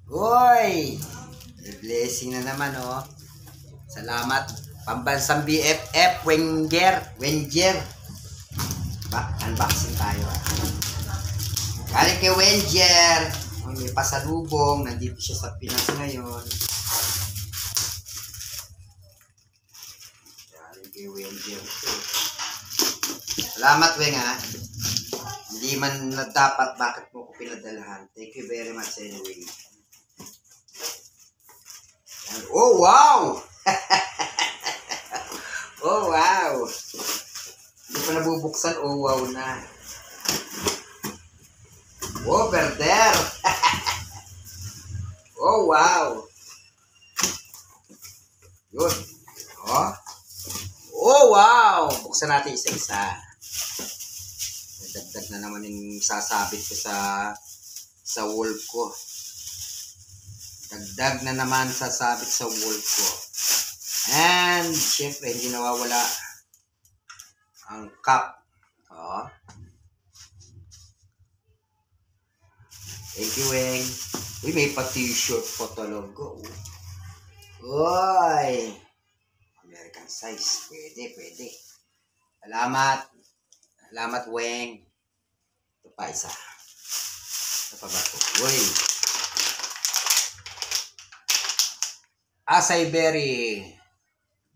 Uy! May blessing na naman, oh. Salamat. Pambansang BFF, Wenger. Unboxing tayo, ah. Galing kay Wenger. May pasalubong. Nandito siya sa Pinas ngayon. Galing kay Wenger. Salamat, Weng, ha. Hindi man na dapat bakit mo ko pinadalahan. Thank you very much anyway. Oh, wow! Oh, wow! Hindi pa nabubuksan. Oh, wow na. Over there! Oh, wow! Yun. Oh. Oh, wow! Buksan natin isa-isa. Dagdag na naman yung sasabit ko sa wall ko. Dagdag na naman sasabit sa wall ko. And, syempre, hindi nawawala ang cup. Oh. Thank you, Weng. Uy, may pa-t-shirt po talaga. Uy! American size. Pwede. Salamat. Salamat, Weng. Ito pa isa. Ito pa ba ito? Uy! Acai berry.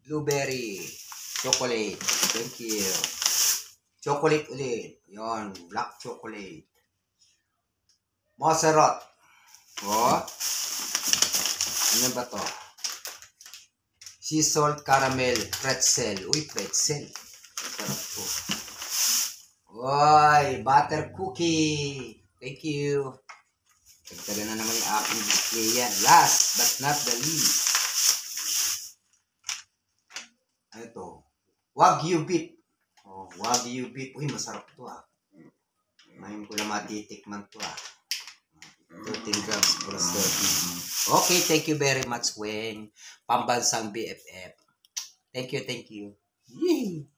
Blueberry. Chocolate. Thank you. Chocolate ulit. Yon, black chocolate. Mozzarella. Oh. Ano ba to? Sea salt caramel pretzel. Uy, pretzel. Sarap po. Uy, butter cookie. Thank you. Tagtaga na naman yung aking display yan. Last but not the least. Ano to? Wagyu beef. Oh, Wagyu beef. Uy, masarap to, ah. Ngayon ko lang matitikman to, ah. 13 grams plus 30. Okay, thank you very much, Weng. Pambansang BFF. Thank you. Yee!